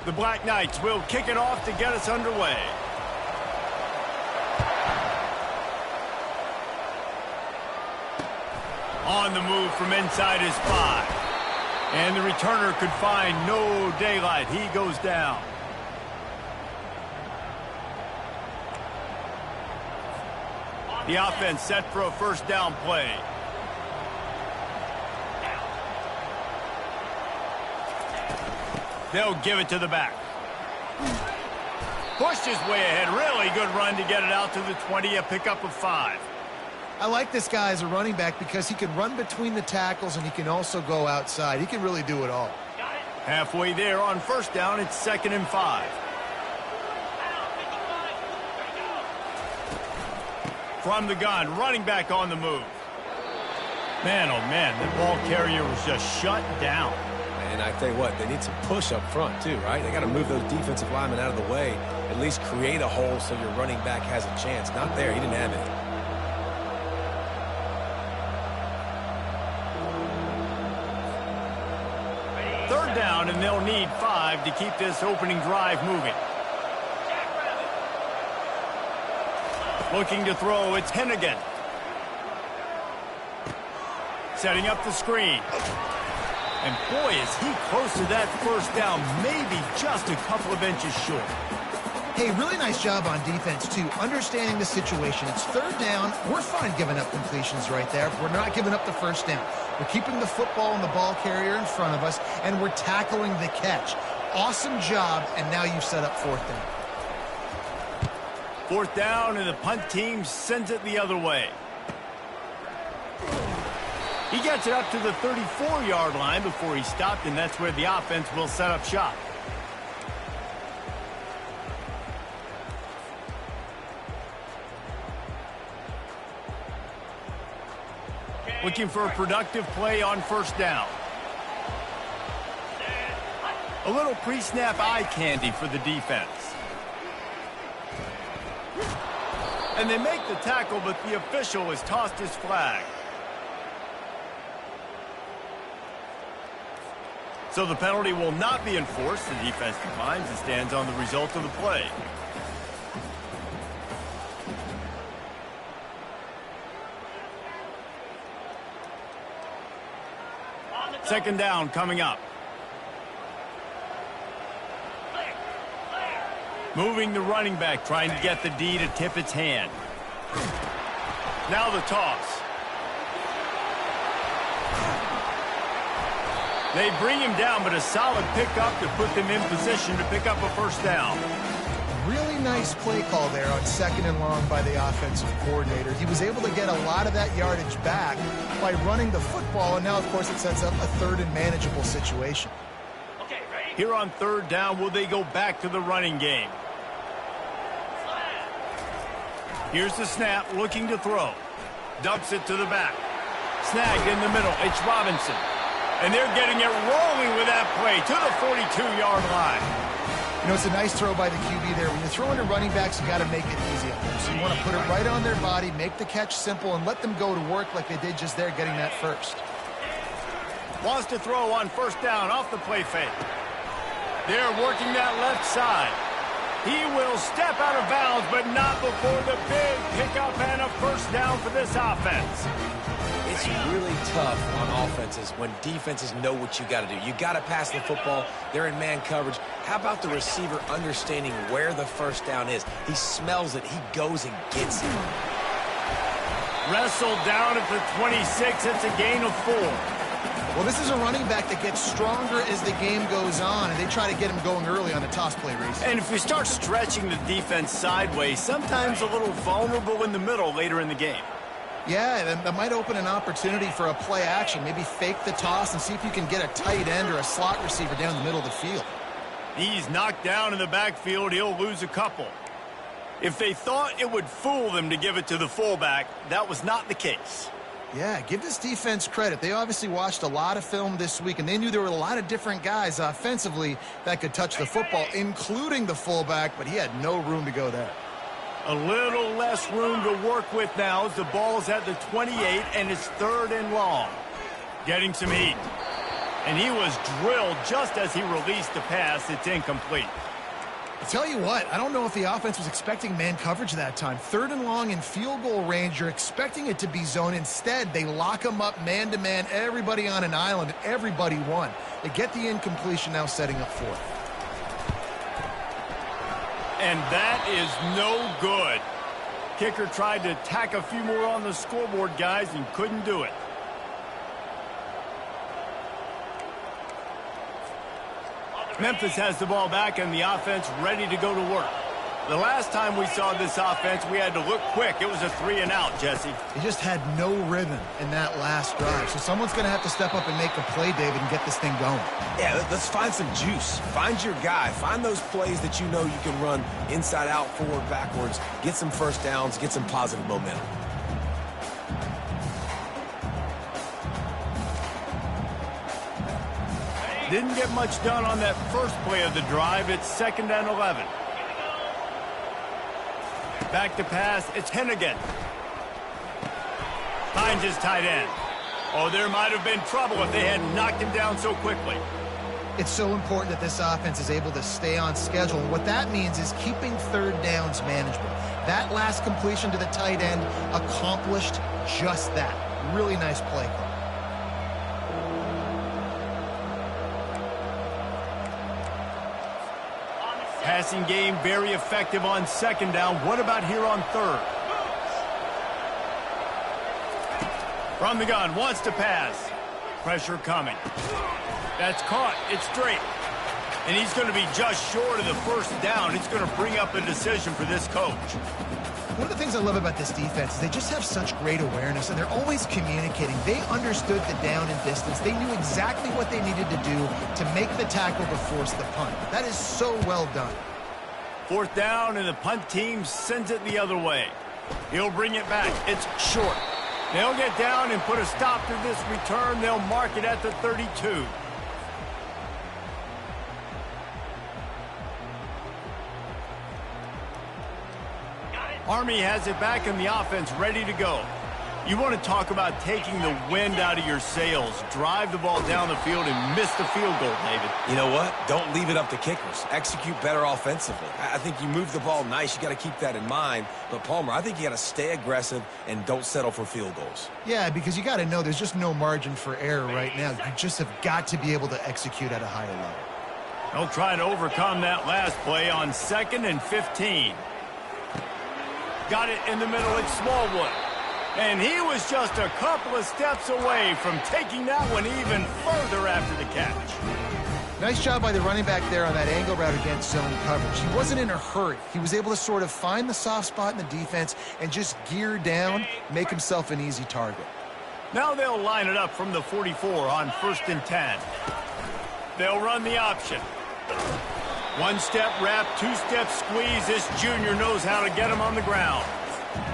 The Black Knights will kick it off to get us underway. On the move from inside his 5. And the returner could find no daylight. He goes down. The offense set for a first down play. They'll give it to the back. Pushed his way ahead. Really good run to get it out to the 20, a pickup of 5. I like this guy as a running back because he can run between the tackles and he can also go outside. He can really do it all. Halfway there on first down, it's 2nd and 5. From the gun, running back on the move. Man, oh man, the ball carrier was just shut down. And I tell you what, they need some push up front too, right? They got to move those defensive linemen out of the way, at least create a hole so your running back has a chance. Not there, he didn't have it. Third down, and they'll need 5 to keep this opening drive moving. Looking to throw, it's Hennigan. Setting up the screen. And boy, is he close to that first down, maybe just a couple of inches short. Hey, really nice job on defense, too, understanding the situation. It's third down. We're fine giving up completions right there. We're not giving up the first down. We're keeping the football and the ball carrier in front of us, and we're tackling the catch. Awesome job, and now you've set up fourth down. Fourth down, and the punt team sends it the other way. He gets it up to the 34-yard line before he stopped, and that's where the offense will set up shop. Looking for a productive play on first down. A little pre-snap eye candy for the defense. And they make the tackle, but the official has tossed his flag. So the penalty will not be enforced. The defense declines and stands on the result of the play. Second down coming up. Moving the running back, trying to get the D to tip its hand. Now the toss. They bring him down, but a solid pickup to put them in position to pick up a first down. Really nice play call there on 2nd and long by the offensive coordinator. He was able to get a lot of that yardage back by running the football, and now, of course, it sets up a third and manageable situation. Here on third down, will they go back to the running game? Here's the snap, looking to throw. Dumps it to the back. Snagged in the middle, it's Robinson. And they're getting it rolling with that play to the 42-yard line. You know, it's a nice throw by the QB there. When you're throwing to running backs, you got to make it easy on them. So you want to put it right on their body, make the catch simple, and let them go to work like they did just there, getting that first. Wants to throw on first down off the play fake. They're working that left side. He will step out of bounds, but not before the big pickup and a first down for this offense. It's really tough on offenses when defenses know what you got to do. You got to pass the football. They're in man coverage. How about the receiver understanding where the first down is? He smells it. He goes and gets it. Wrestled down at the 26. It's a gain of 4. Well, this is a running back that gets stronger as the game goes on, and they try to get him going early on the toss play race. And if we start stretching the defense sideways, sometimes a little vulnerable in the middle later in the game. Yeah, that might open an opportunity for a play action. Maybe fake the toss and see if you can get a tight end or a slot receiver down the middle of the field. He's knocked down in the backfield. He'll lose a couple. If they thought it would fool them to give it to the fullback, that was not the case. Yeah, give this defense credit. They obviously watched a lot of film this week, and they knew there were a lot of different guys offensively that could touch the football, including the fullback, but he had no room to go there. A little less room to work with now as the ball's at the 28 and it's 3rd and long. Getting some heat. And he was drilled just as he released the pass. It's incomplete. I tell you what, I don't know if the offense was expecting man coverage that time. 3rd and long in field goal range, you're expecting it to be zone. Instead, they lock them up man-to-man, everybody on an island, and everybody won. They get the incompletion, now setting up 4th. And that is no good. Kicker tried to tack a few more on the scoreboard, guys, and couldn't do it. Memphis has the ball back and the offense ready to go to work. The last time we saw this offense, we had to look quick. It was a 3-and-out, Jesse. They just had no rhythm in that last drive. So someone's going to have to step up and make a play, David, and get this thing going. Yeah, let's find some juice. Find your guy. Find those plays that you know you can run inside out, forward, backwards. Get some first downs. Get some positive momentum. Didn't get much done on that first play of the drive. It's 2nd and 11. Back to pass. It's Hennigan. Finds his tight end. Oh, there might have been trouble if they had knocked him down so quickly. It's so important that this offense is able to stay on schedule. And what that means is keeping 3rd downs manageable. That last completion to the tight end accomplished just that. Really nice play call. Passing game very effective on 2nd down. What about here on 3rd? From the gun, wants to pass. Pressure coming. That's caught. It's straight. And he's going to be just short of the 1st down. It's going to bring up a decision for this coach. One of the things I love about this defense is they just have such great awareness, and they're always communicating. They understood the down and distance. They knew exactly what they needed to do to make the tackle to force the punt. That is so well done. 4th down, and the punt team sends it the other way. He'll bring it back. It's short. They'll get down and put a stop to this return. They'll mark it at the 32. Army has it back and the offense ready to go. You want to talk about taking the wind out of your sails. Drive the ball down the field and miss the field goal, David. You know what? Don't leave it up to kickers. Execute better offensively. I think you move the ball nice. You got to keep that in mind. But, Palmer, I think you got to stay aggressive and don't settle for field goals. Yeah, because you got to know there's just no margin for error right now. You just have got to be able to execute at a higher level. They'll try to overcome that last play on 2nd and 15. Got it in the middle. It's Smallwood. And he was just a couple of steps away from taking that one even further after the catch. Nice job by the running back there on that angle route against zone coverage. He wasn't in a hurry. He was able to sort of find the soft spot in the defense and just gear down, make himself an easy target. Now they'll line it up from the 44 on 1st and 10. They'll run the option. 1-step wrap, 2-step squeeze. This junior knows how to get him on the ground.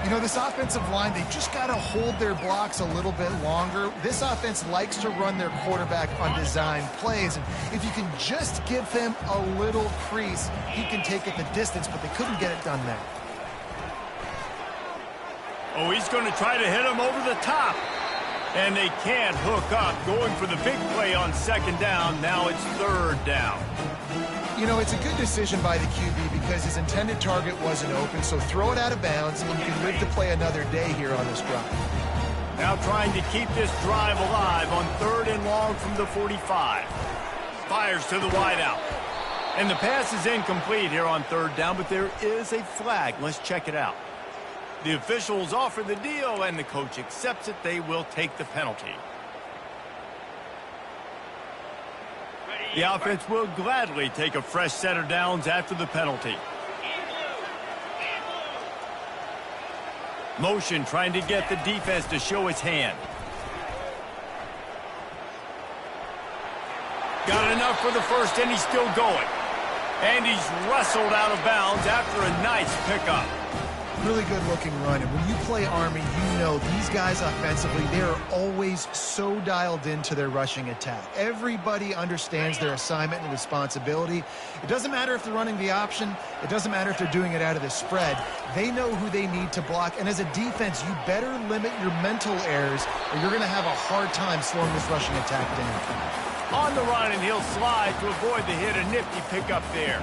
You know, this offensive line, they just got to hold their blocks a little bit longer. This offense likes to run their quarterback on design plays. And if you can just give him a little crease, he can take it the distance, but they couldn't get it done there. Oh, he's going to try to hit him over the top. And they can't hook up. Going for the big play on 2nd down. Now it's 3rd down. You know, it's a good decision by the QB because his intended target wasn't open, so throw it out of bounds, and you can live to play another day here on this drive. Now trying to keep this drive alive on 3rd and long from the 45. Fires to the wideout. And the pass is incomplete here on 3rd down, but there is a flag. Let's check it out. The officials offer the deal, and the coach accepts it. They will take the penalty. The offense will gladly take a fresh set of downs after the penalty. Motion trying to get the defense to show its hand. Got enough for the first, and he's still going. And he's wrestled out of bounds after a nice pickup. Really good-looking run, and when you play Army, you know these guys offensively, they are always so dialed into their rushing attack. Everybody understands their assignment and responsibility. It doesn't matter if they're running the option. It doesn't matter if they're doing it out of the spread. They know who they need to block, and as a defense, you better limit your mental errors, or you're going to have a hard time slowing this rushing attack down. On the run, and he'll slide to avoid the hit. A nifty pickup there.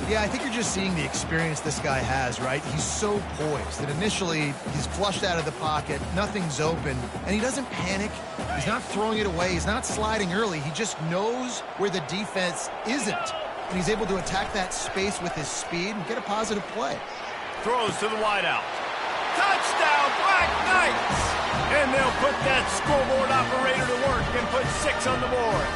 Yeah, I think you're just seeing the experience this guy has, right? He's so poised that initially he's flushed out of the pocket, nothing's open, and he doesn't panic. He's not throwing it away. He's not sliding early. He just knows where the defense isn't, and he's able to attack that space with his speed and get a positive play. Throws to the wideout. Touchdown, Black Knights! And they'll put that scoreboard operator to work and put 6 on the board.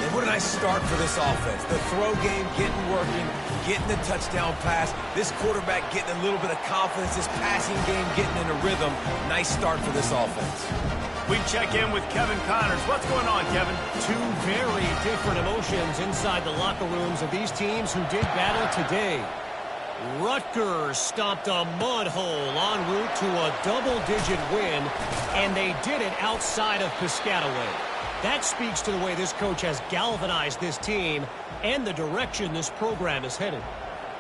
And what a nice start for this offense. The throw game getting working, getting the touchdown pass. This quarterback getting a little bit of confidence. This passing game getting in a rhythm. Nice start for this offense. We check in with Kevin Connors. What's going on, Kevin? Two very different emotions inside the locker rooms of these teams who did battle today. Rutgers stomped a mud hole en route to a double-digit win, and they did it outside of Piscataway. That speaks to the way this coach has galvanized this team and the direction this program is headed.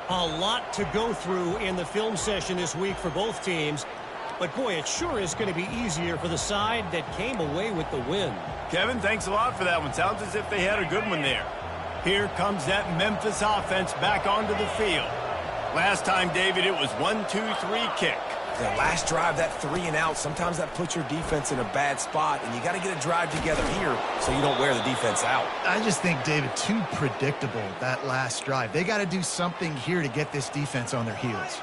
A lot to go through in the film session this week for both teams, but boy, it sure is going to be easier for the side that came away with the win. Kevin, thanks a lot for that one. Sounds as if they had a good one there. Here comes that Memphis offense back onto the field. Last time, David, it was 1-2-3 kick. The last drive, that 3 and out, sometimes that puts your defense in a bad spot, and you got to get a drive together here so you don't wear the defense out. I just think, David, too predictable, that last drive. They got to do something here to get this defense on their heels.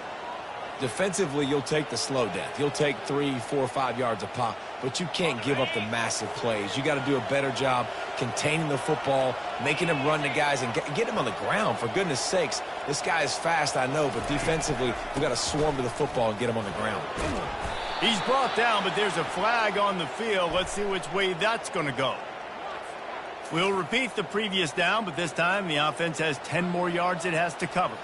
Defensively, you'll take the slow death. You'll take 3, 4, 5 yards a pop, but you can't give up the massive plays. You got to do a better job containing the football, making them run the guys, and get him on the ground. For goodness sakes, this guy is fast, I know, but defensively, we got to swarm to the football and get him on the ground. He's brought down, but there's a flag on the field. Let's see which way that's going to go. We'll repeat the previous down, but this time the offense has 10 more yards it has to cover.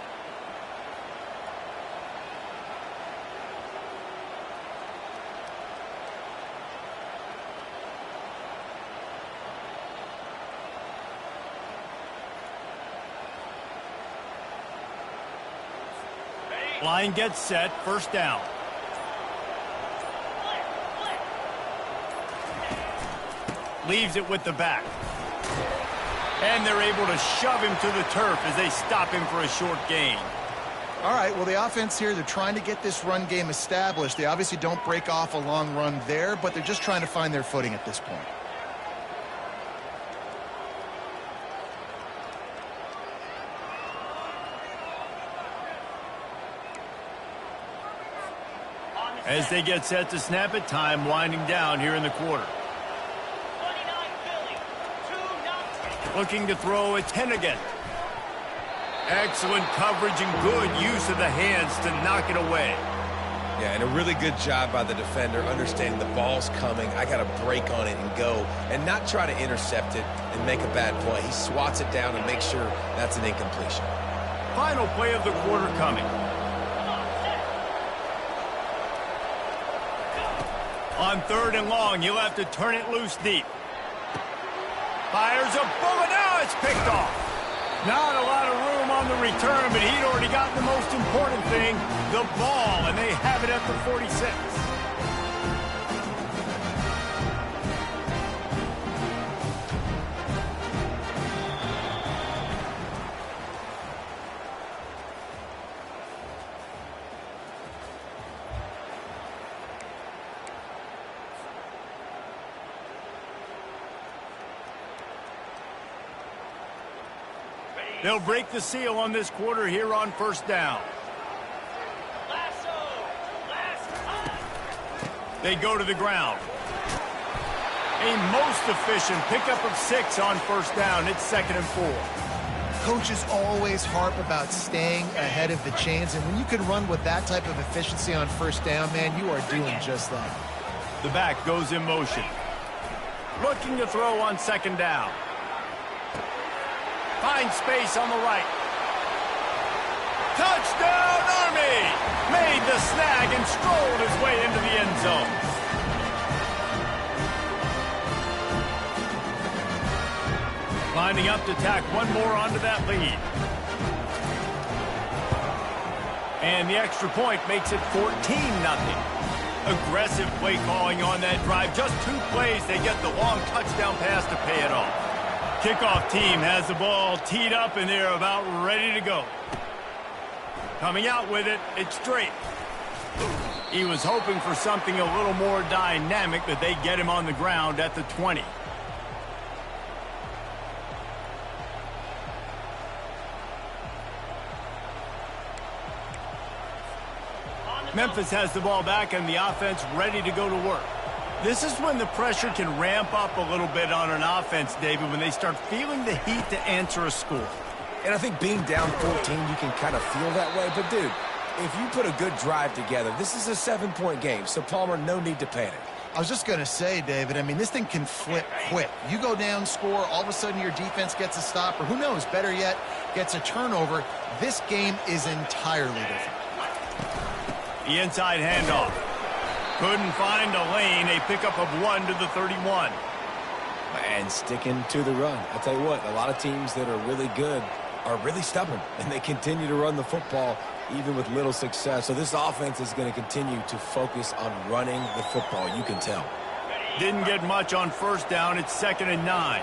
Line gets set, first down. Leaves it with the back. And they're able to shove him to the turf as they stop him for a short gain. All right, well, the offense here, they're trying to get this run game established. They obviously don't break off a long run there, but they're just trying to find their footing at this point. As they get set to snap it, time winding down here in the quarter. Looking to throw, it's Hennigan. Excellent coverage and good use of the hands to knock it away. Yeah, and a really good job by the defender, understanding the ball's coming. I got to break on it and go, and not try to intercept it and make a bad play. He swats it down and makes sure that's an incompletion. Final play of the quarter coming. On 3rd and long, he'll have to turn it loose deep. Fires a bullet. Now it's picked off. Not a lot of room on the return, but he'd already gotten the most important thing, the ball, and they have it at the 46. They'll break the seal on this quarter here on first down. They go to the ground. A most efficient pickup of 6 on first down. It's 2nd and 4. Coaches always harp about staying ahead of the chains, and when you can run with that type of efficiency on first down, man, you are doing just that. The back goes in motion. Looking to throw on 2nd down. Finds space on the right. Touchdown, Army! Made the snag and strolled his way into the end zone. Lining up to tack one more onto that lead. And the extra point makes it 14-0. Aggressive play calling on that drive. Just 2 plays, they get the long touchdown pass to pay it off. Kickoff team has the ball teed up, and they're about ready to go. Coming out with it, it's straight. He was hoping for something a little more dynamic, but they get him on the ground at the 20. Memphis has the ball back and the offense ready to go to work. This is when the pressure can ramp up a little bit on an offense, David, when they start feeling the heat to answer a score. And I think being down 14, you can kind of feel that way. But, dude, if you put a good drive together, this is a 7-point game. So, Palmer, no need to panic. I was just going to say, David, I mean, this thing can flip quick. You go down, score, all of a sudden your defense gets a stop, or who knows, better yet, gets a turnover. This game is entirely different. The inside handoff. Couldn't find a lane. A pickup of 1 to the 31. And sticking to the run. I'll tell you what, a lot of teams that are really good are really stubborn, and they continue to run the football even with little success. So this offense is going to continue to focus on running the football. You can tell. Didn't get much on first down. It's 2nd and 9.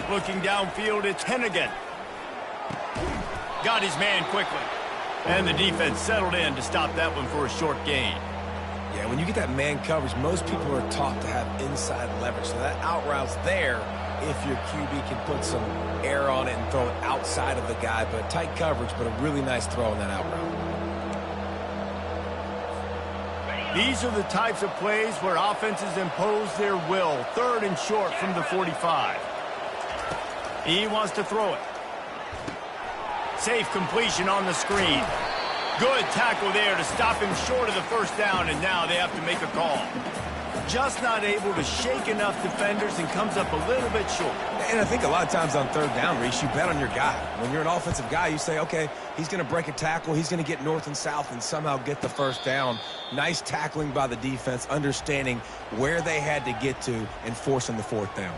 Looking downfield, it's Hennigan. Got his man quickly. And the defense settled in to stop that one for a short gain. Yeah, when you get that man coverage, most people are taught to have inside leverage. So that out route's there if your QB can put some air on it and throw it outside of the guy. But tight coverage, but a really nice throw on that out route. These are the types of plays where offenses impose their will. 3rd and short from the 45. He wants to throw it. Safe completion on the screen. Good tackle there to stop him short of the first down, and now they have to make a call. Just not able to shake enough defenders and comes up a little bit short. And I think a lot of times on 3rd down, Reese, you bet on your guy. When you're an offensive guy, you say, okay, he's going to break a tackle, he's going to get north and south and somehow get the first down. Nice tackling by the defense, understanding where they had to get to and forcing the 4th down.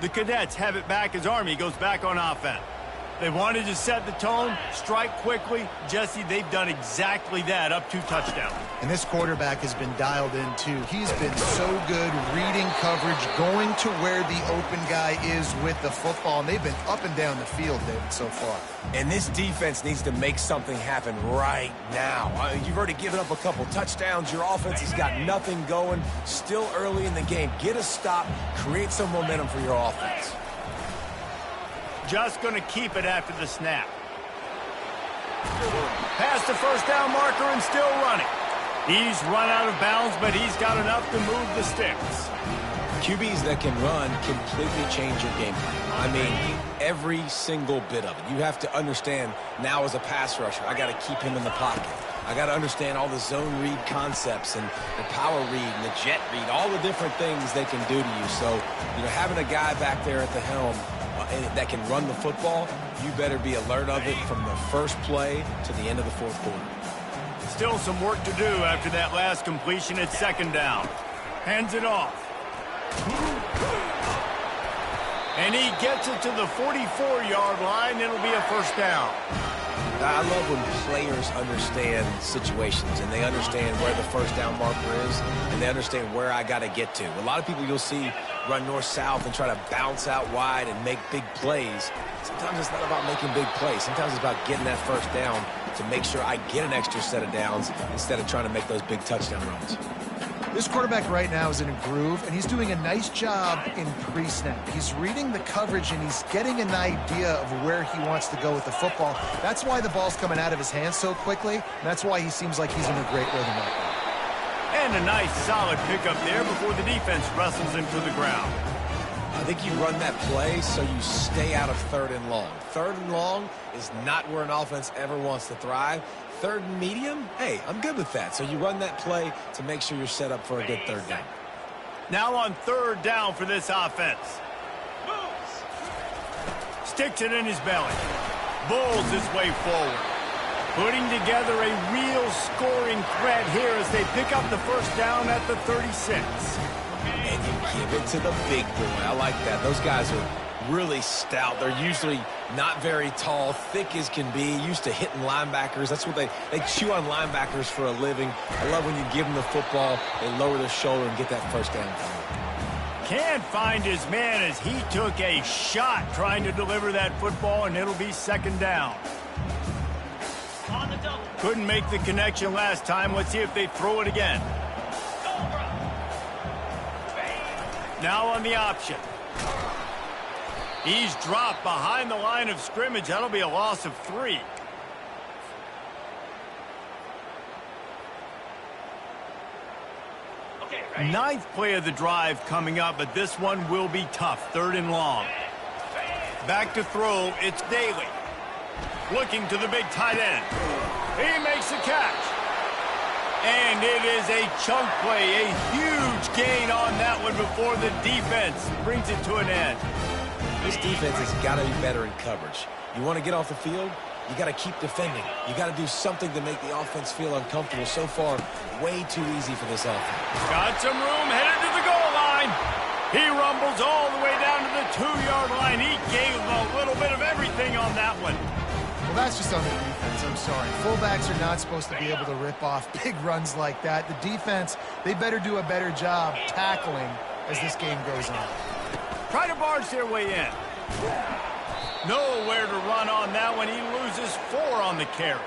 The Cadets have it back as Army goes back on offense. They wanted to set the tone, strike quickly. Jesse, they've done exactly that, up 2 touchdowns. And this quarterback has been dialed in, too. He's been so good reading coverage, going to where the open guy is with the football, and they've been up and down the field, David, so far. And this defense needs to make something happen right now. You've already given up a couple touchdowns. Your offense has got nothing going. Still early in the game. Get a stop. Create some momentum for your offense. Just going to keep it after the snap. Past the first down marker and still running. He's run out of bounds, but he's got enough to move the sticks. QBs that can run completely change your game plan. I mean, every single bit of it. You have to understand now as a pass rusher, I got to keep him in the pocket. I got to understand all the zone read concepts and the power read and the jet read, all the different things they can do to you. So, having a guy back there at the helm that can run the football, you better be alert of it from the first play to the end of the 4th quarter. Still some work to do after that last completion at 2nd down. Hands it off. And he gets it to the 44-yard line. It'll be a first down. I love when players understand situations and they understand where the first down marker is and they understand where I got to get to. A lot of people you'll see run north-south and try to bounce out wide and make big plays. Sometimes it's not about making big plays. Sometimes it's about getting that first down to make sure I get an extra set of downs instead of trying to make those big touchdown runs. This quarterback right now is in a groove, and he's doing a nice job in pre-snap. He's reading the coverage, and he's getting an idea of where he wants to go with the football. That's why the ball's coming out of his hands so quickly, and that's why he seems like he's in a great rhythm right now. And a nice, solid pickup there before the defense wrestles him to the ground. I think you run that play so you stay out of 3rd and long. 3rd and long is not where an offense ever wants to thrive. 3rd and medium, hey, I'm good with that. So you run that play to make sure you're set up for a good 3rd down. Now on 3rd down for this offense. Sticks it in his belly. Bulls his way forward. Putting together a real scoring threat here as they pick up the first down at the 36. And you Give it to the big boy. I like that. Those guys are really stout. They're usually not very tall, thick as can be, used to hitting linebackers. That's what they chew on linebackers for a living. I love when you give them the football, they lower their shoulder and get that first down. Can't find his man as he took a shot trying to deliver that football, and it'll be second down. On the double. Couldn't make the connection last time. Let's see if they throw it again. Now on the option. He's dropped behind the line of scrimmage. That'll be a loss of 3. Ninth play of the drive coming up, but this one will be tough. 3rd and long. Back to throw. It's Daly. Looking to the big tight end. He makes the catch. And it is a chunk play. A huge gain on that one before the defense brings it to an end. This defense has got to be better in coverage. You want to get off the field, you got to keep defending. You got to do something to make the offense feel uncomfortable. So far, way too easy for this offense. Got some room, headed to the goal line. He rumbles all the way down to the 2-yard line. He gave a little bit of everything on that one. Well, that's just on the defense. I'm sorry. Fullbacks are not supposed to be able to rip off big runs like that. The defense, they better do a better job tackling as this game goes on. Try to barge their way in. Nowhere to run on that one. He loses 4 on the carry.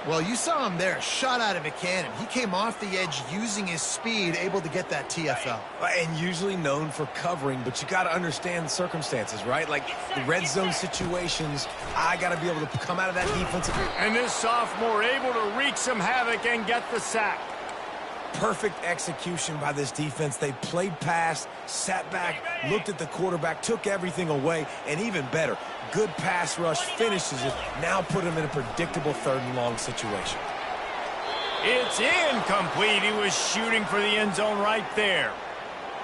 Well, you saw him there, shot out of a cannon. He came off the edge using his speed, able to get that TFL. And usually known for covering, but you got to understand the circumstances, right? Like the red zone situations, I got to be able to come out of that defensive. And this sophomore able to wreak some havoc and get the sack. Perfect execution by this defense. They played pass, sat back, looked at the quarterback, took everything away, and even better, good pass rush, finishes it, now put him in a predictable 3rd and long situation. It's incomplete. He was shooting for the end zone right there.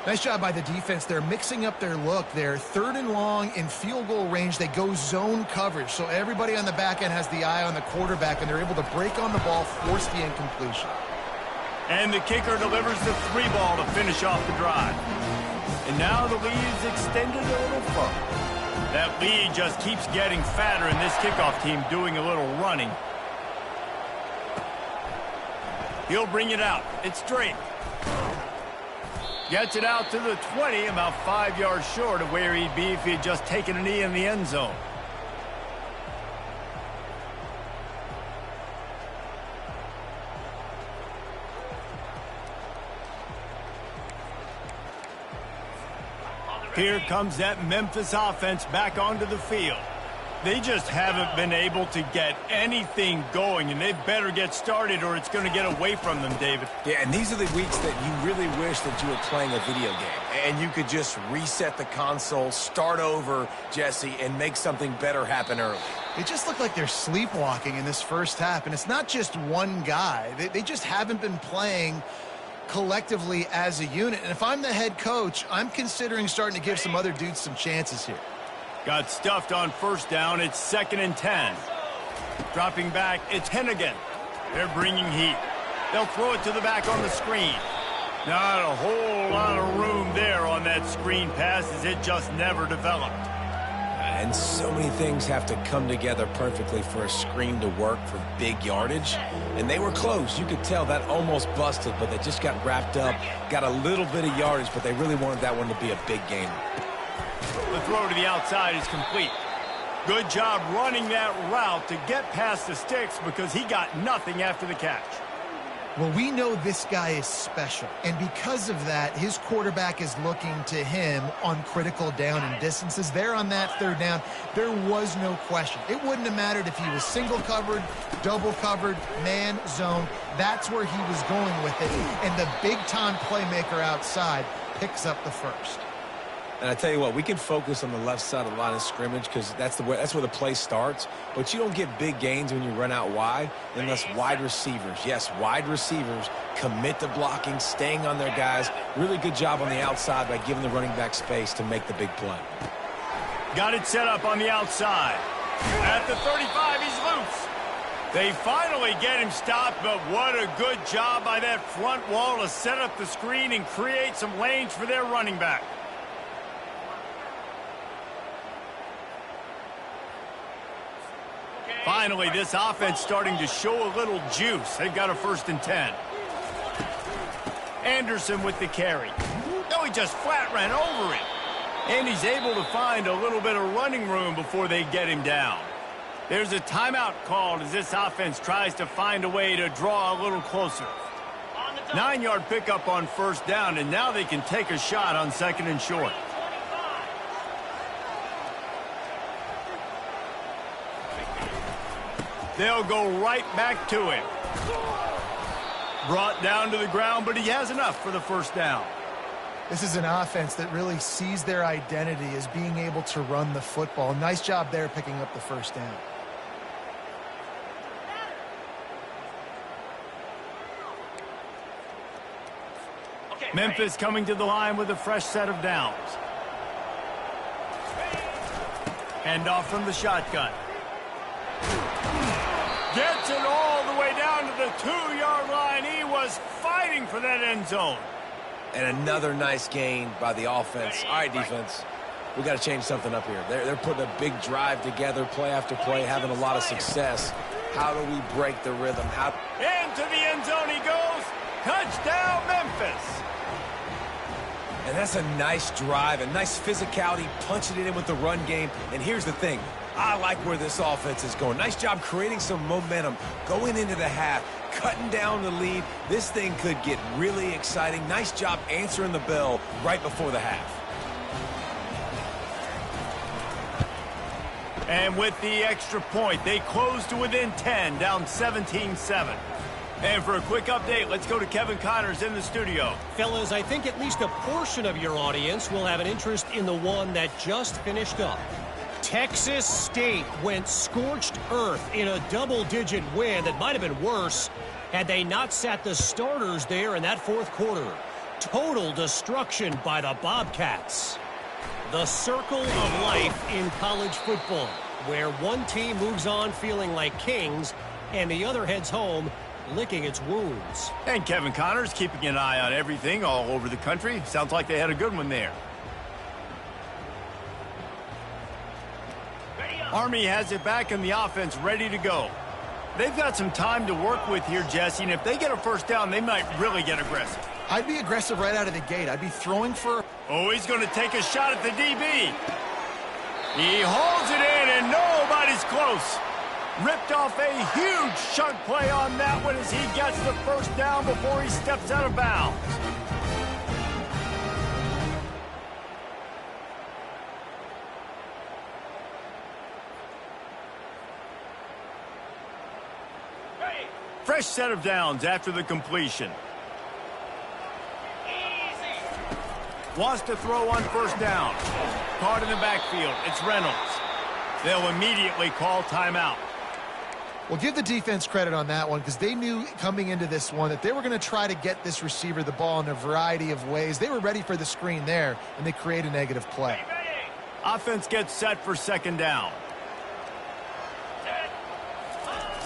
Nice job by the defense. They're mixing up their look. They're 3rd and long in field goal range. They go zone coverage, so everybody on the back end has the eye on the quarterback, and they're able to break on the ball, force the incompletion. And the kicker delivers the 3 ball to finish off the drive. And now the lead's extended a little further. That lead just keeps getting fatter, and this kickoff team doing a little running. He'll bring it out. It's Drake. Gets it out to the 20, about 5 yards short of where he'd be if he had just taken a knee in the end zone. Here comes that Memphis offense back onto the field. They just haven't been able to get anything going, and they better get started or it's going to get away from them, David. Yeah, and these are the weeks that you really wish that you were playing a video game and you could just reset the console, start over, Jesse, and make something better happen early. It just looked like they're sleepwalking in this first half, and it's not just one guy. They just haven't been playing collectively as a unit. And if I'm the head coach, I'm considering starting to give some other dudes some chances here. Got stuffed on 1st down. It's 2nd and 10. Dropping back, it's Hennigan. They're bringing heat. They'll throw it to the back on the screen. Not a whole lot of room there on that screen pass as it just never developed. And so many things have to come together perfectly for a screen to work for big yardage. And they were close. You could tell that almost busted, but they just got wrapped up, got a little bit of yardage, but they really wanted that one to be a big game. The throw to the outside is complete. Good job running that route to get past the sticks because he got nothing after the catch. Well, we know this guy is special, and because of that, his quarterback is looking to him on critical down and distances. There on that 3rd down, there was no question. It wouldn't have mattered if he was single covered, double covered, man, zone. That's where he was going with it, and the big-time playmaker outside picks up the first. And I tell you what, we can focus on the left side of the line of scrimmage because that's where the play starts. But you don't get big gains when you run out wide unless wide receivers, yes, wide receivers, commit to blocking, staying on their guys. Really good job on the outside by giving the running back space to make the big play. Got it set up on the outside. At the 35, he's loose. They finally get him stopped, but what a good job by that front wall to set up the screen and create some lanes for their running back. Finally, this offense starting to show a little juice. They've got a 1st and 10. Anderson with the carry. No, he just flat ran over it. And he's able to find a little bit of running room before they get him down. There's a timeout called as this offense tries to find a way to draw a little closer. 9-yard pickup on 1st down, and now they can take a shot on 2nd and short. They'll go right back to him. Brought down to the ground, but he has enough for the 1st down. This is an offense that really sees their identity as being able to run the football. Nice job there picking up the 1st down. Memphis coming to the line with a fresh set of downs. Hand off from the shotgun. Gets it all the way down to the 2-yard line. He was fighting for that end zone. And another nice gain by the offense. All right, defense, we got to change something up here. They're putting a big drive together, play after play, having a lot of success. How do we break the rhythm? Into the end zone he goes. Touchdown, Memphis. And that's a nice drive, a nice physicality, punching it in with the run game. And here's the thing. I like where this offense is going. Nice job creating some momentum, going into the half, cutting down the lead. This thing could get really exciting. Nice job answering the bell right before the half. And with the extra point, they close to within 10, down 17-7. And for a quick update, let's go to Kevin Connors in the studio. Fellas, I think at least a portion of your audience will have an interest in the one that just finished up. Texas State went scorched earth in a double-digit win that might have been worse had they not sat the starters there in that 4th quarter. Total destruction by the Bobcats. The circle of life in college football, where one team moves on feeling like kings and the other heads home licking its wounds. And Kevin Connors keeping an eye on everything all over the country. Sounds like they had a good one there. Army has it back in the offense ready to go. They've got some time to work with here, Jesse, and if they get a 1st down, they might really get aggressive. I'd be aggressive right out of the gate. I'd be throwing for... Oh, he's going to take a shot at the DB. He holds it in, and nobody's close. Ripped off a huge chunk play on that one as he gets the 1st down before he steps out of bounds. Fresh set of downs after the completion. Wants to throw on 1st down. Caught in the backfield. It's Reynolds. They'll immediately call timeout. Well, give the defense credit on that one because they knew coming into this one that they were going to try to get this receiver the ball in a variety of ways. They were ready for the screen there, and they create a negative play. Offense gets set for 2nd down.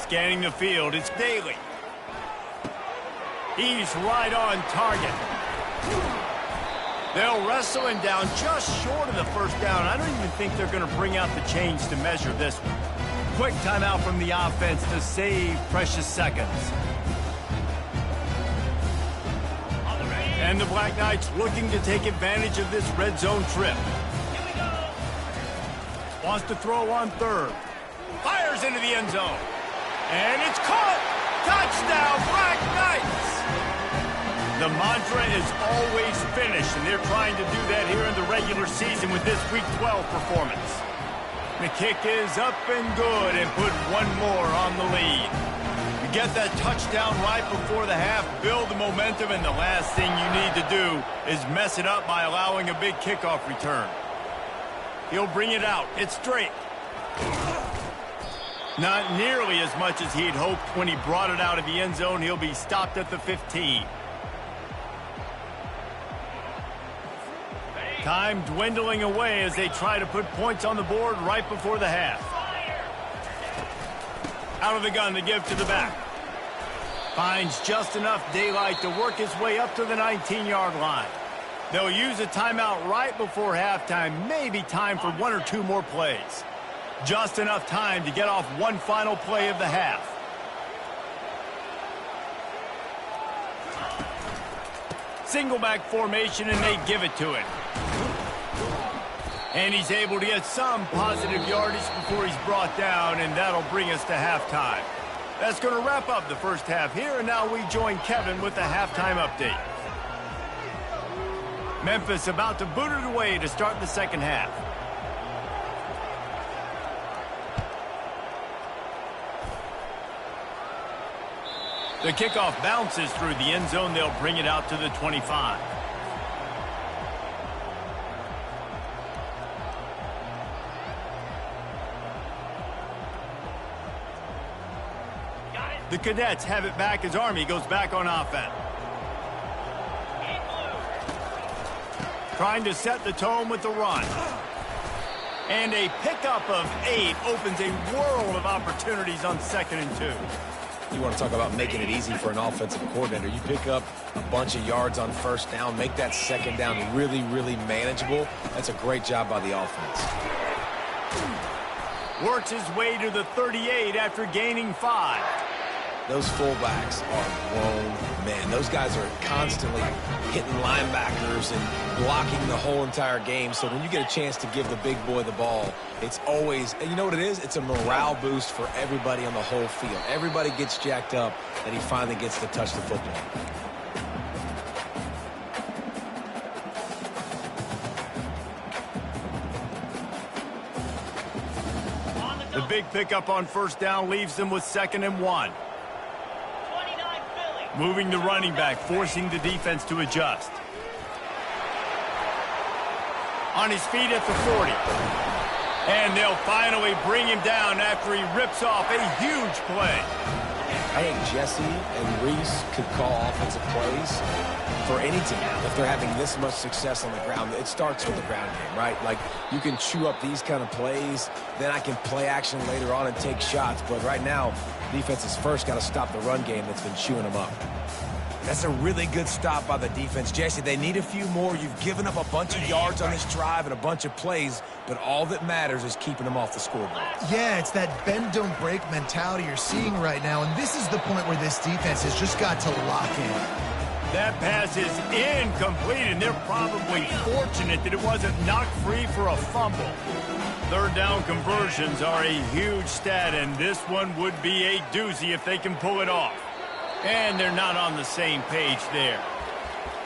Scanning the field, it's Daly. He's right on target. They'll wrestle him down just short of the 1st down. I don't even think they're going to bring out the chains to measure this one. Quick timeout from the offense to save precious seconds. And the Black Knights looking to take advantage of this red zone trip. Wants to throw on 3rd. Fires into the end zone. And it's caught! Touchdown, Black Knights! The mantra is always finish, and they're trying to do that here in the regular season with this Week 12 performance. The kick is up and good and put one more on the lead. You get that touchdown right before the half, build the momentum, and the last thing you need to do is mess it up by allowing a big kickoff return. He'll bring it out. It's straight. Not nearly as much as he'd hoped when he brought it out of the end zone. He'll be stopped at the 15. Time dwindling away as they try to put points on the board right before the half. Out of the gun to give to the back. Finds just enough daylight to work his way up to the 19-yard line. They'll use a timeout right before halftime. Maybe time for one or two more plays. Just enough time to get off one final play of the half. Single back formation, and they give it to him. And he's able to get some positive yardage before he's brought down, and that'll bring us to halftime. That's going to wrap up the first half here, and now we join Kevin with the halftime update. Memphis about to boot it away to start the second half. The kickoff bounces through the end zone. They'll bring it out to the 25. The Cadets have it back as Army goes back on offense. Trying to set the tone with the run. And a pickup of 8 opens a world of opportunities on 2nd and 2. You want to talk about making it easy for an offensive coordinator. You pick up a bunch of yards on first down, make that second down really, really manageable. That's a great job by the offense. Works his way to the 38 after gaining 5. Those fullbacks are grown men. Those guys are constantly hitting linebackers and blocking the whole entire game. So when you get a chance to give the big boy the ball, it's always, and you know what it is? It's a morale boost for everybody on the whole field. Everybody gets jacked up that he finally gets to touch the football. The big pickup on first down leaves them with 2nd and 1. Moving the running back, forcing the defense to adjust. On his feet at the 40. And they'll finally bring him down after he rips off a huge play. I think Jesse and Reese could call offensive plays for any team. If they're having this much success on the ground, it starts with the ground game, right? Like, you can chew up these kind of plays, then I can play action later on and take shots. But right now, defense has first got to stop the run game that's been chewing them up. That's a really good stop by the defense. Jesse, they need a few more. You've given up a bunch of yards on this drive and a bunch of plays, but all that matters is keeping them off the scoreboard. Yeah, it's that bend, don't break mentality you're seeing right now, and this is the point where this defense has just got to lock in. That pass is incomplete, and they're probably fortunate that it wasn't knocked free for a fumble. Third down conversions are a huge stat, and this one would be a doozy if they can pull it off. And they're not on the same page there.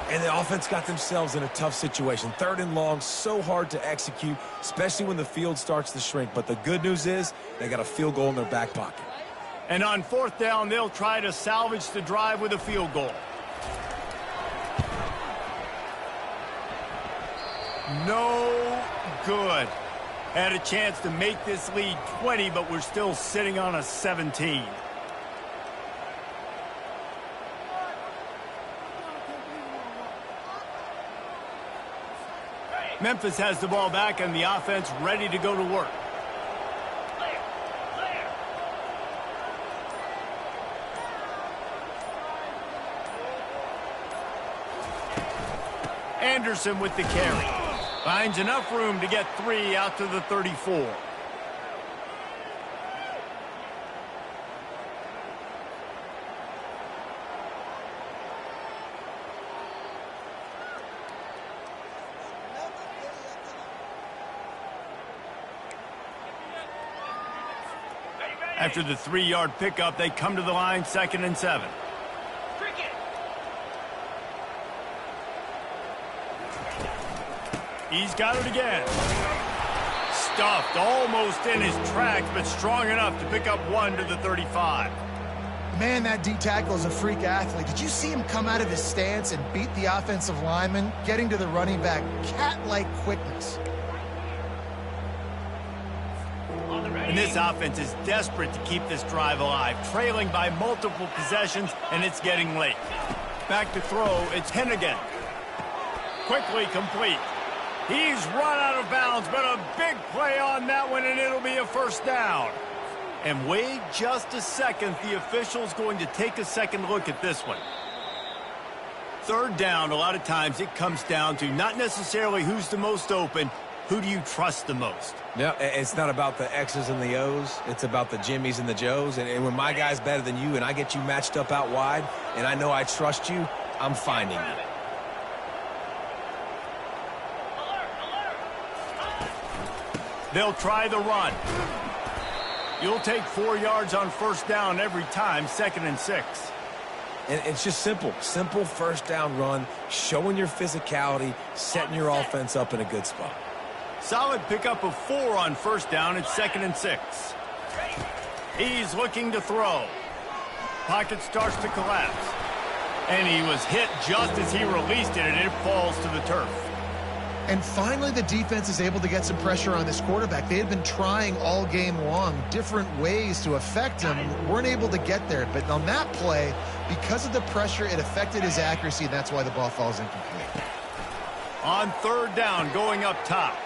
And the offense got themselves in a tough situation. 3rd and long, so hard to execute, especially when the field starts to shrink. But the good news is they got a field goal in their back pocket. And on 4th down, they'll try to salvage the drive with a field goal. No good. Had a chance to make this lead 20, but we're still sitting on a 17. Memphis has the ball back and the offense ready to go to work. Anderson with the carry. Finds enough room to get 3 out to the 34. After the 3-yard pickup, they come to the line, 2nd and 7. He's got it again. Stuffed almost in his tracks, but strong enough to pick up 1 to the 35. Man, that D-tackle is a freak athlete. Did you see him come out of his stance and beat the offensive lineman, getting to the running back? Cat-like quickness. And this offense is desperate to keep this drive alive, trailing by multiple possessions, and it's getting late. Back to throw, it's Hennigan. Quickly complete. He's run out of bounds, but a big play on that one, and it'll be a first down. And wait just a second. The official's going to take a second look at this one. Third down, a lot of times it comes down to not necessarily who's the most open, who do you trust the most? Yeah, it's not about the X's and the O's. It's about the Jimmies and the Joes. And when my guy's better than you and I get you matched up out wide and I know I trust you, I'm finding you. They'll try the run. You'll take 4 yards on first down every time, 2nd and 6. And it's just simple. Simple first down run, showing your physicality, setting your offense up in a good spot. Solid pickup of 4 on first down. It's 2nd and 6. He's looking to throw. Pocket starts to collapse. And he was hit just as he released it, and it falls to the turf. And finally, the defense is able to get some pressure on this quarterback. They had been trying all game long different ways to affect him. Weren't able to get there. But on that play, because of the pressure, it affected his accuracy, and that's why the ball falls incomplete. On third down, going up top.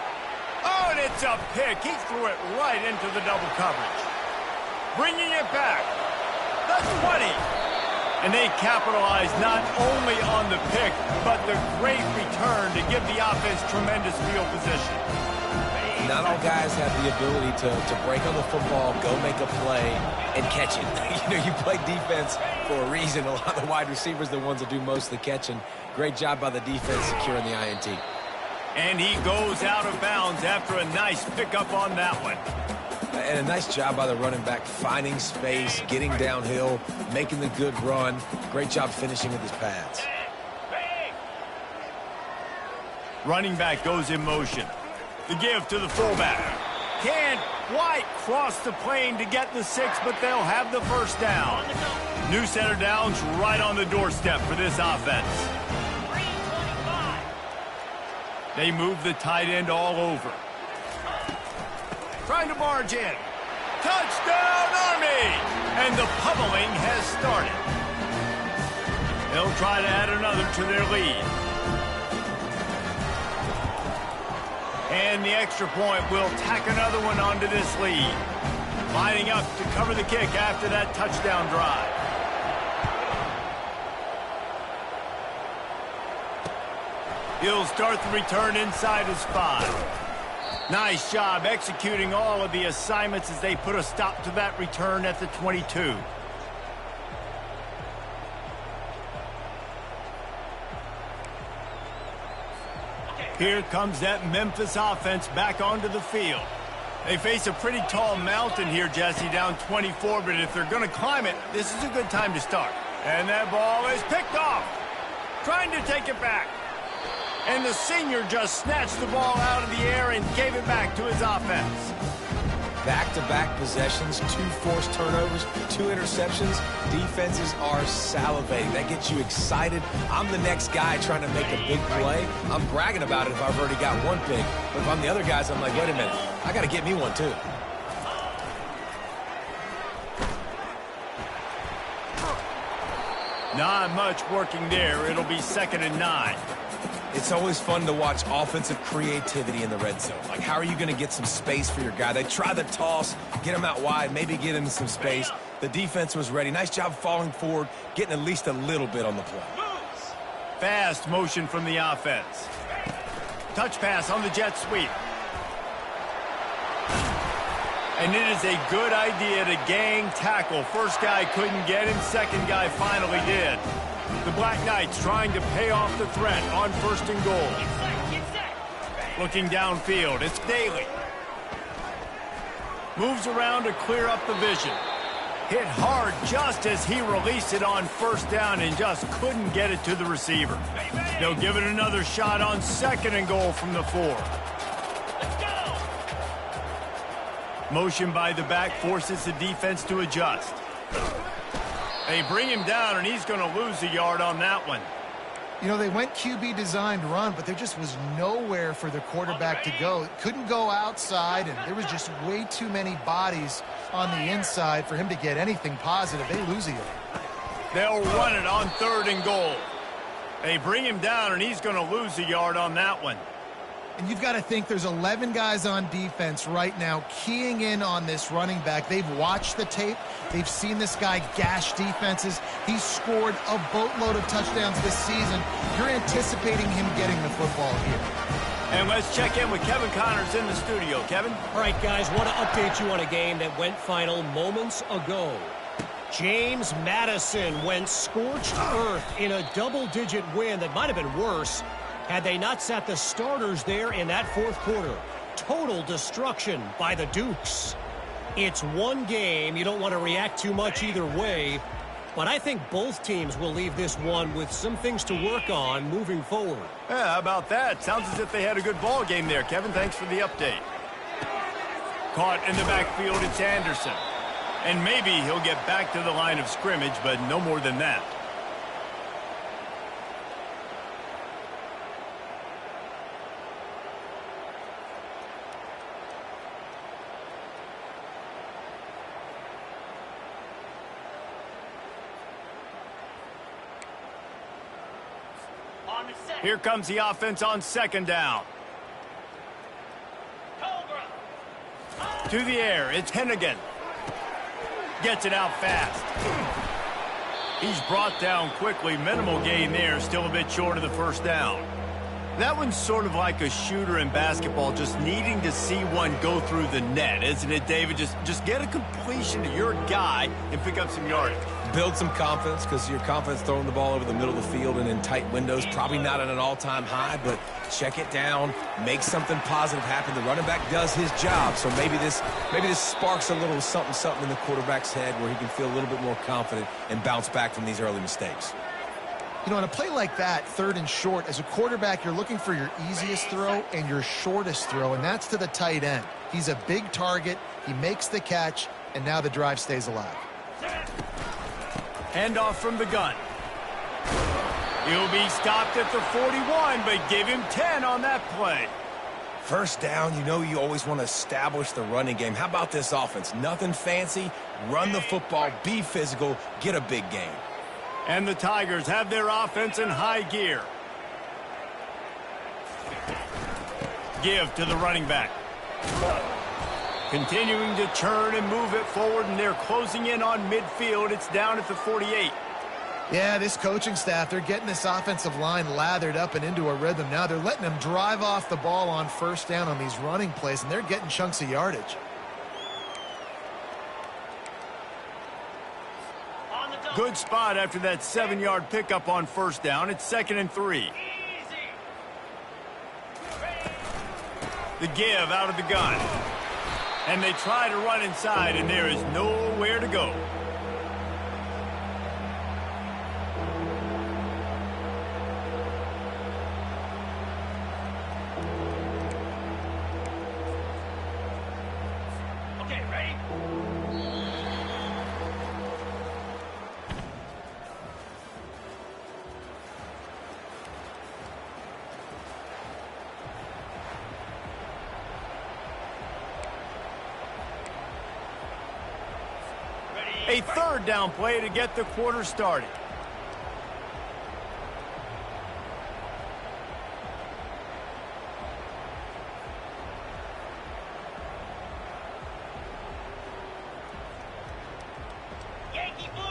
Oh, and it's a pick. He threw it right into the double coverage. Bringing it back. The 20. And they capitalize not only on the pick, but the great return to give the offense tremendous field position. Not all guys have the ability to break on the football, go make a play, and catch it. You play defense for a reason. A lot of the wide receivers are the ones that do most of the catching. Great job by the defense securing the INT. And he goes out of bounds after a nice pickup on that one. And a nice job by the running back, finding space, getting downhill, making the good run. Great job finishing with his pads. Running back goes in motion. The give to the fullback. Can't quite cross the plane to get the 6, but they'll have the first down. New set of downs right on the doorstep for this offense. They move the tight end all over. Trying to barge in. Touchdown, Army! And the pummeling has started. They'll try to add another to their lead. And the extra point will tack another one onto this lead. Lining up to cover the kick after that touchdown drive. He'll start the return inside his 5. Nice job executing all of the assignments as they put a stop to that return at the 22. Here comes that Memphis offense back onto the field. They face a pretty tall mountain here, Jesse, down 24, but if they're going to climb it, this is a good time to start. And that ball is picked off. Trying to take it back. And the senior just snatched the ball out of the air and gave it back to his offense. Back-to-back possessions, 2 forced turnovers, 2 interceptions. Defenses are salivating. That gets you excited. I'm the next guy trying to make a big play. I'm bragging about it if I've already got one big. But if I'm the other guys, I'm like, wait a minute. I got to get me one, too. Not much working there. It'll be 2nd and 9. It's always fun to watch offensive creativity in the red zone. Like, how are you going to get some space for your guy? They try the toss, get him out wide, maybe get him some space. The defense was ready. Nice job falling forward, getting at least a little bit on the play. Fast motion from the offense. Touch pass on the jet sweep. And it is a good idea to gang tackle. First guy couldn't get him, second guy finally did. The Black Knights trying to pay off the threat on 1st and goal. Looking downfield, it's Daly. Moves around to clear up the vision. Hit hard just as he released it on 1st down and just couldn't get it to the receiver. They'll give it another shot on 2nd and goal from the 4. Motion by the back forces the defense to adjust. They bring him down, and he's going to lose a yard on that one. You know, they went QB designed run, but there just was nowhere for the quarterback to go. It couldn't go outside, and there was just way too many bodies on the inside for him to get anything positive. They lose a yard. They'll run it on 3rd and goal. They bring him down, and he's going to lose a yard on that one. And you've got to think there's 11 guys on defense right now keying in on this running back. They've watched the tape. They've seen this guy gash defenses. He's scored a boatload of touchdowns this season. You're anticipating him getting the football here. And let's check in with Kevin Connors in the studio. Kevin? All right, guys, want to update you on a game that went final moments ago. James Madison went scorched earth in a double-digit win that might have been worse had they not sat the starters there in that fourth quarter. Total destruction by the Dukes. It's one game. You don't want to react too much either way. But I think both teams will leave this one with some things to work on moving forward. Yeah, how about that? Sounds as if they had a good ball game there. Kevin, thanks for the update. Caught in the backfield, it's Anderson. And maybe he'll get back to the line of scrimmage, but no more than that. Here comes the offense on second down. To the air, it's Hennigan. Gets it out fast. He's brought down quickly. Minimal gain there, still a bit short of the first down. That one's sort of like a shooter in basketball, just needing to see one go through the net, isn't it, David? Just get a completion to your guy and pick up some yardage. Build some confidence, because your confidence throwing the ball over the middle of the field and in tight windows, probably not at an all-time high, but check it down, make something positive happen. The running back does his job, so maybe this sparks a little something in the quarterback's head where he can feel a little bit more confident and bounce back from these early mistakes. You know, on a play like that, third and short, as a quarterback, you're looking for your easiest throw and your shortest throw, and that's to the tight end. He's a big target. He makes the catch, and now the drive stays alive. Handoff from the gun. He'll be stopped at the 41, but give him 10 on that play. First down, you know you always want to establish the running game. How about this offense? Nothing fancy. Run the football, be physical, get a big gain. And the Tigers have their offense in high gear. Give to the running back. Continuing to churn and move it forward, and they're closing in on midfield. It's down at the 48. Yeah, this coaching staff, they're getting this offensive line lathered up and into a rhythm. Now they're letting them drive off the ball on first down on these running plays, and they're getting chunks of yardage. Good spot after that 7-yard pickup on first down. It's 2nd and 3. The give out of the gun. And they try to run inside, and there is nowhere to go. Okay, ready? A third down play to get the quarter started. Yankee Blue!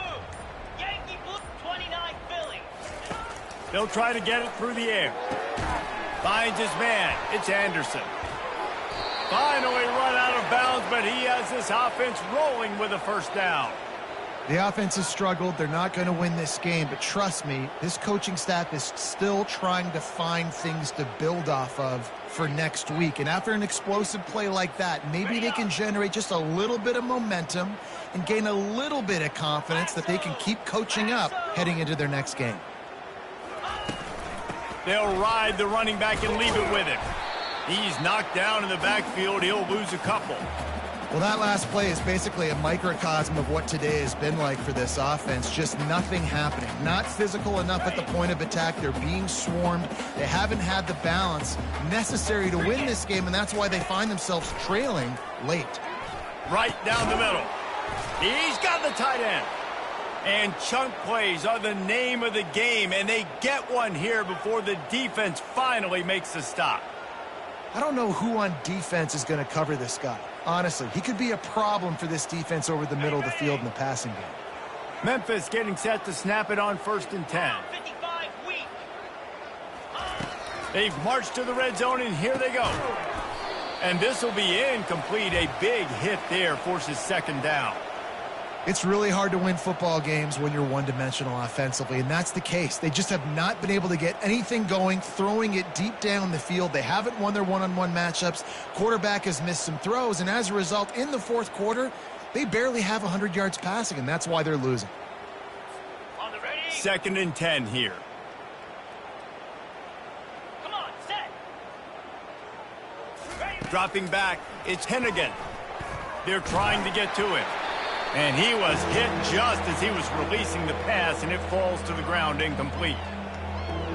Yankee Blue, 29 Philly. They'll try to get it through the air. Finds his man. It's Anderson. Finally run out of bounds, but he has this offense rolling with a first down. The offense has struggled. They're not going to win this game, but trust me, this coaching staff is still trying to find things to build off of for next week. And after an explosive play like that, maybe they can generate just a little bit of momentum and gain a little bit of confidence that they can keep coaching up heading into their next game. They'll ride the running back and leave it with him. He's knocked down in the backfield. He'll lose a couple. Well, that last play is basically a microcosm of what today has been like for this offense. Just nothing happening. Not physical enough at the point of attack. They're being swarmed. They haven't had the balance necessary to win this game, and that's why they find themselves trailing late. Right down the middle. He's got the tight end. And chunk plays are the name of the game, and they get one here before the defense finally makes the stop. I don't know who on defense is going to cover this guy. Honestly, he could be a problem for this defense over the middle of the field in the passing game. Memphis getting set to snap it on 1st and 10. 55 weak. They've marched to the red zone, and here they go. And this will be incomplete. A big hit there forces 2nd down. It's really hard to win football games when you're one-dimensional offensively, and that's the case. They just have not been able to get anything going, throwing it deep down the field. They haven't won their one-on-one matchups. Quarterback has missed some throws, and as a result, in the 4th quarter, they barely have 100 yards passing, and that's why they're losing. On the ready. 2nd and 10 here. Come on, set. Ready. Dropping back, it's Hennigan. They're trying to get to him. And he was hit just as he was releasing the pass, and it falls to the ground incomplete.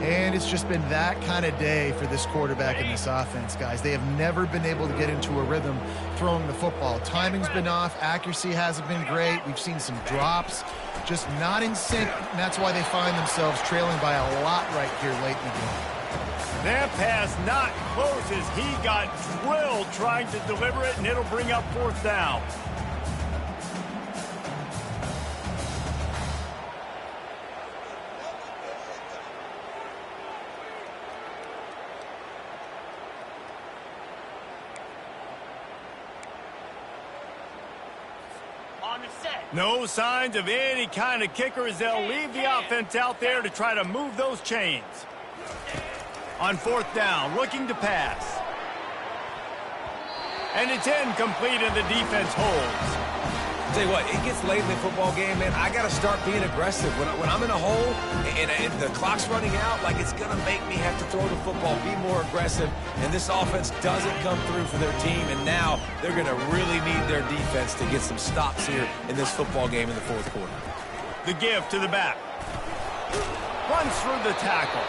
And it's just been that kind of day for this quarterback in this offense, guys. They have never been able to get into a rhythm throwing the football. Timing's been off. Accuracy hasn't been great. We've seen some drops, just not in sync, and that's why they find themselves trailing by a lot right here late in the game. That pass not close as he got drilled trying to deliver it, and it'll bring up 4th down. No signs of any kind of kicker as they'll leave the offense out there to try to move those chains. On 4th down, looking to pass. And it's incomplete and the defense holds. I'll tell you what, it gets late in the football game, man. I got to start being aggressive. When I'm in a hole and the clock's running out, like it's going to make me have to throw the football, be more aggressive. And this offense doesn't come through for their team, and now they're going to really need their defense to get some stops here in this football game in the 4th quarter. The give to the back. Runs through the tackle.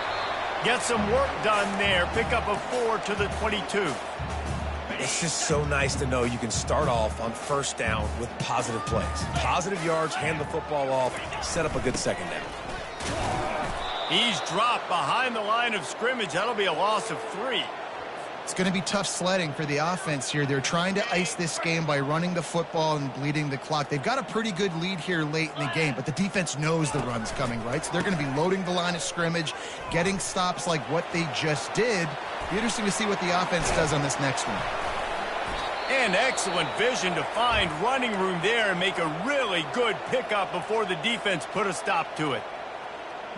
Gets some work done there. Pick up a 4 to the 22. It's just so nice to know you can start off on 1st down with positive plays. Positive yards, hand the football off, set up a good 2nd down. He's dropped behind the line of scrimmage. That'll be a loss of 3. It's going to be tough sledding for the offense here. They're trying to ice this game by running the football and bleeding the clock. They've got a pretty good lead here late in the game, but the defense knows the run's coming, right? So they're going to be loading the line of scrimmage, getting stops like what they just did. Be interesting to see what the offense does on this next one. And excellent vision to find running room there and make a really good pickup before the defense put a stop to it.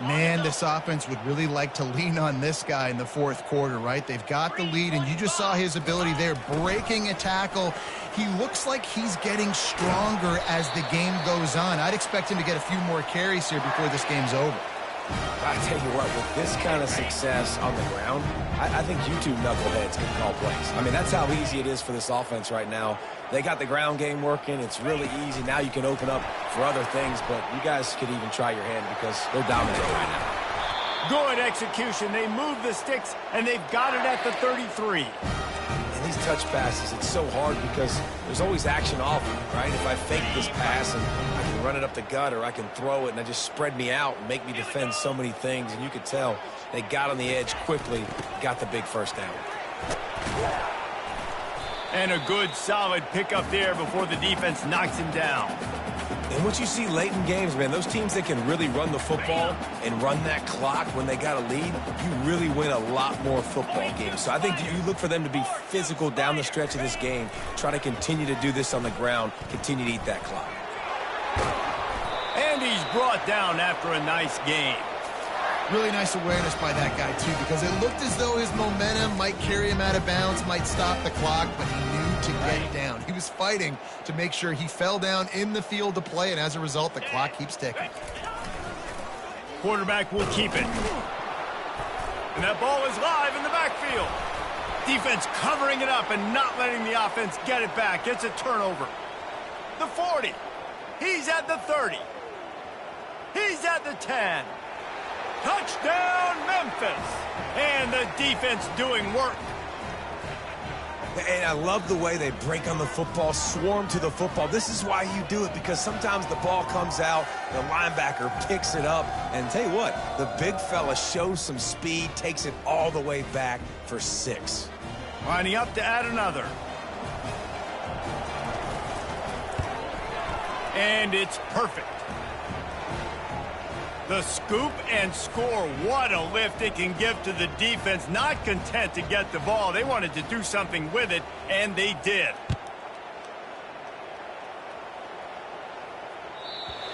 Man, this offense would really like to lean on this guy in the 4th quarter, right? They've got the lead, and you just saw his ability there, breaking a tackle. He looks like he's getting stronger as the game goes on. I'd expect him to get a few more carries here before this game's over. I tell you what, with this kind of success on the ground, I think you two knuckleheads can call plays. I mean, that's how easy it is for this offense right now. They got the ground game working. It's really easy. Now you can open up for other things, but you guys could even try your hand because they're dominating right now. Good execution. They move the sticks, and they've got it at the 33. And these touch passes, it's so hard because there's always action off them, right? If I fake this pass and I can run it up the gut or I can throw it and I just spread me out and make me defend so many things, and you could tell they got on the edge quickly, got the big 1st down. And a good, solid pickup there before the defense knocks him down. And what you see late in games, man, those teams that can really run the football and run that clock when they got a lead, you really win a lot more football games. So I think you look for them to be physical down the stretch of this game, try to continue to do this on the ground, continue to eat that clock. And he's brought down after a nice game. Really nice awareness by that guy, too, because it looked as though his momentum might carry him out of bounds, might stop the clock, but he knew to get down. He was fighting to make sure he fell down in the field to play, and as a result, the clock keeps ticking. Quarterback will keep it. And that ball is live in the backfield. Defense covering it up and not letting the offense get it back. It's a turnover. The 40. He's at the 30. He's at the 10. Touchdown, Memphis! And the defense doing work. And I love the way they break on the football, swarm to the football. This is why you do it, because sometimes the ball comes out, the linebacker picks it up, and tell you what, the big fella shows some speed, takes it all the way back for 6. Lining up to add another. And it's perfect. The scoop and score. What a lift it can give to the defense. Not content to get the ball. They wanted to do something with it, and they did.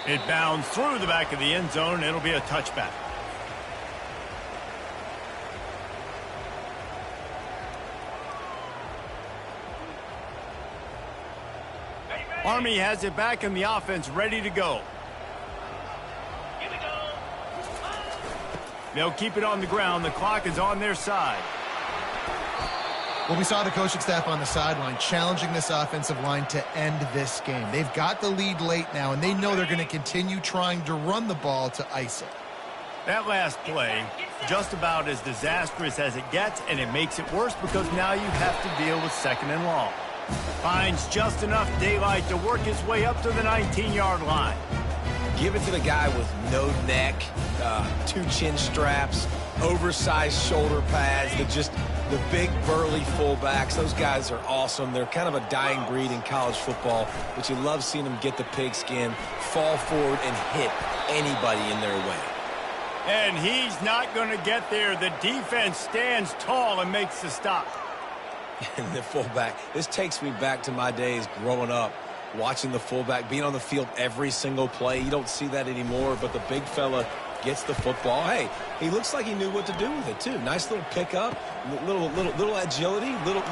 It bounds through the back of the end zone. It'll be a touchback. Army has it back in the offense, ready to go. Here we go. They'll keep it on the ground. The clock is on their side. Well, we saw the coaching staff on the sideline challenging this offensive line to end this game. They've got the lead late now, and they know they're going to continue trying to run the ball to ice it. That last play, just about as disastrous as it gets, and it makes it worse because now you have to deal with second and long. Finds just enough daylight to work his way up to the 19-yard line. Give it to the guy with no neck, 2 chin straps, oversized shoulder pads, the big burly fullbacks. Those guys are awesome. They're kind of a dying breed in college football, but you love seeing them get the pigskin, fall forward, and hit anybody in their way. And he's not going to get there. The defense stands tall and makes the stop. And the fullback, this takes me back to my days growing up, watching the fullback, being on the field every single play. You don't see that anymore, but the big fella gets the football. Hey, he looks like he knew what to do with it, too. Nice little pickup, little agility, little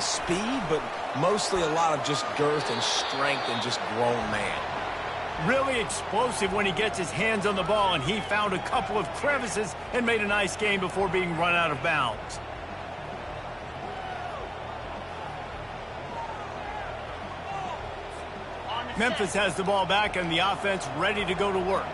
speed, but mostly a lot of just girth and strength and just grown man. Really explosive when he gets his hands on the ball, and he found a couple of crevices and made a nice game before being run out of bounds. Memphis has the ball back and the offense ready to go to work.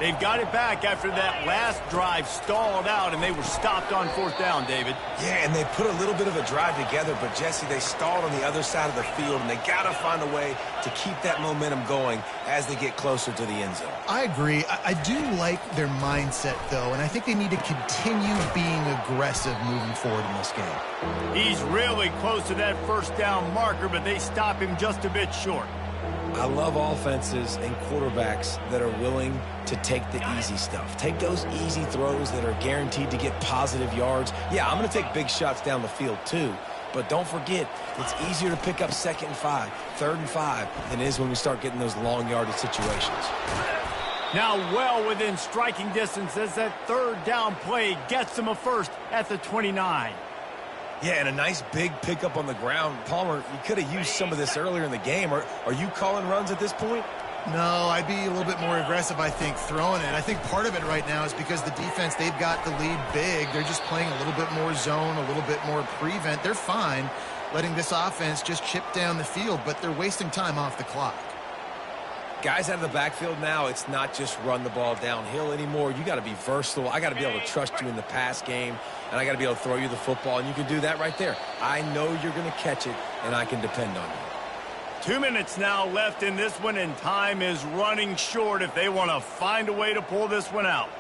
They've got it back after that last drive stalled out, and they were stopped on 4th down, David. Yeah, and they put a little bit of a drive together, but, Jesse, they stalled on the other side of the field, and they got to find a way to keep that momentum going as they get closer to the end zone. I agree. I do like their mindset, though, and I think they need to continue being aggressive moving forward in this game. He's really close to that 1st down marker, but they stop him just a bit short. I love offenses and quarterbacks that are willing to take the easy stuff. Take those easy throws that are guaranteed to get positive yards. Yeah, I'm going to take big shots down the field too. But don't forget, it's easier to pick up 2nd and 5, 3rd and 5 than it is when we start getting those long yardage situations. Now well within striking distance as that 3rd down play gets them a first at the 29. Yeah, and a nice big pickup on the ground. Palmer, you could have used some of this earlier in the game. Are you calling runs at this point? No, I'd be a little bit more aggressive, I think, throwing it. I think part of it right now is because the defense, they've got the lead big. They're just playing a little bit more zone, a little bit more prevent. They're fine letting this offense just chip down the field, but they're wasting time off the clock. Guys out of the backfield now, it's not just run the ball downhill anymore. You got to be versatile. I got to be able to trust you in the pass game, and I got to be able to throw you the football, and you can do that right there. I know you're going to catch it, and I can depend on you. 2 minutes now left in this one, and time is running short if they want to find a way to pull this one out.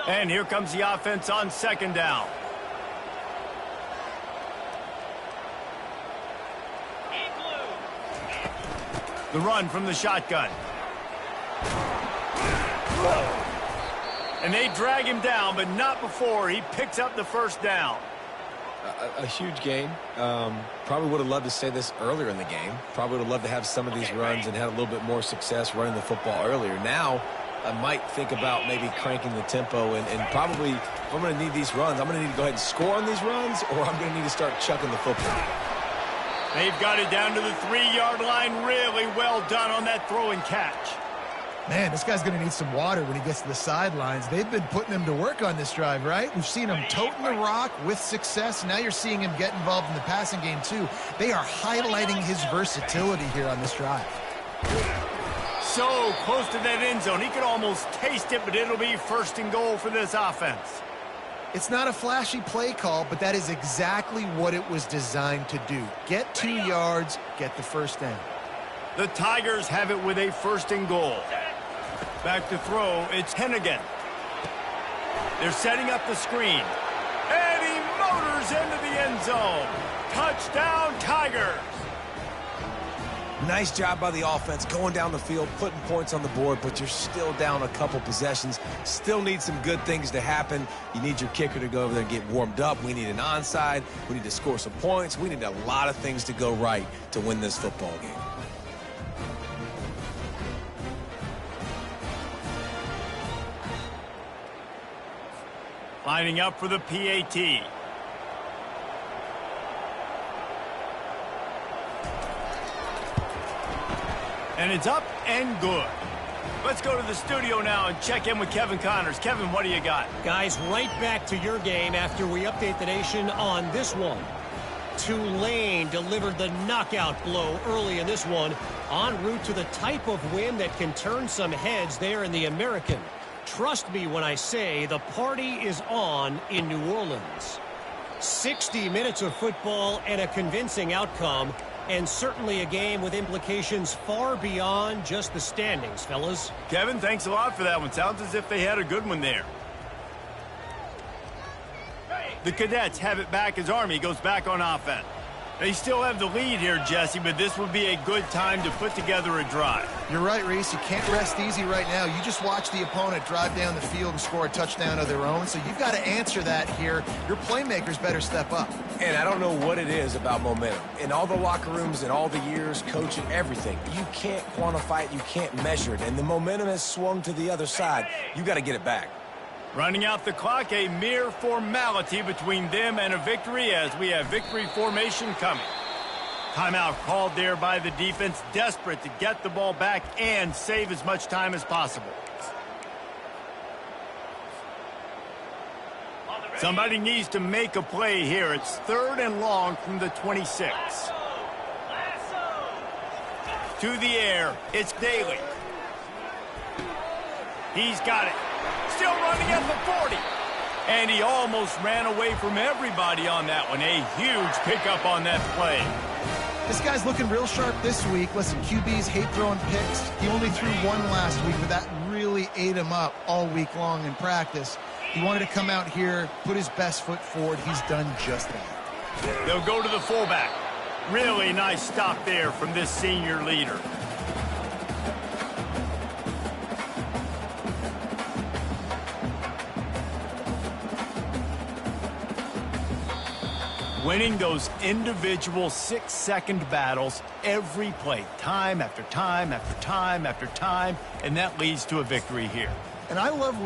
And here comes the offense on 2nd down. The run from the shotgun. And they drag him down, but not before he picks up the 1st down. A huge gain. Probably would have loved to say this earlier in the game. Probably would have loved to have some of these runs and had a little bit more success running the football earlier. Now, I might think about maybe cranking the tempo and probably, if I'm going to need these runs, I'm going to need to go ahead and score on these runs, or I'm going to need to start chucking the football. They've got it down to the 3-yard line. Really well done on that throw and catch. Man, this guy's going to need some water when he gets to the sidelines. They've been putting him to work on this drive, right? We've seen him toting the rock with success. Now you're seeing him get involved in the passing game, too. They are highlighting his versatility here on this drive. So close to that end zone. He could almost taste it, but it'll be 1st and goal for this offense. It's not a flashy play call, but that is exactly what it was designed to do. Get 2 yards, get the 1st down. The Tigers have it with a 1st and goal. Back to throw, it's Hennigan. They're setting up the screen. And he motors into the end zone. Touchdown, Tigers. Nice job by the offense going down the field, putting points on the board, but you're still down a couple possessions. Still need some good things to happen. You need your kicker to go over there and get warmed up. We need an onside. We need to score some points. We need a lot of things to go right to win this football game. Lining up for the PAT. And it's up and good. Let's go to the studio now and check in with Kevin Connors. Kevin, what do you got? Guys, right back to your game after we update the nation on this one. Tulane delivered the knockout blow early in this one, en route to the type of win that can turn some heads there in the American. Trust me when I say the party is on in New Orleans. 60 minutes of football and a convincing outcome, and certainly a game with implications far beyond just the standings, fellas. Kevin, thanks a lot for that one. Sounds as if they had a good one there. The Cadets have it back as Army goes back on offense. They still have the lead here, Jesse, but this would be a good time to put together a drive. You're right, Reese. You can't rest easy right now. You just watch the opponent drive down the field and score a touchdown of their own, so you've got to answer that here. Your playmakers better step up. And I don't know what it is about momentum. In all the locker rooms, in all the years, coaching, everything, you can't quantify it, you can't measure it, and the momentum has swung to the other side. You got to get it back. Running out the clock, a mere formality between them and a victory as we have victory formation coming. Timeout called there by the defense, desperate to get the ball back and save as much time as possible. Somebody needs to make a play here. It's 3rd and long from the 26. To the air, it's Daly. He's got it. Still running at the 40. And he almost ran away from everybody on that one. A huge pickup on that play. This guy's looking real sharp this week. Listen, QBs hate throwing picks. He only threw one last week, but that really ate him up all week long in practice. He wanted to come out here, put his best foot forward. He's done just that. They'll go to the fullback. Really nice stop there from this senior leader. Winning those individual 6-second battles every play, time after time after time after time, and that leads to a victory here. And I love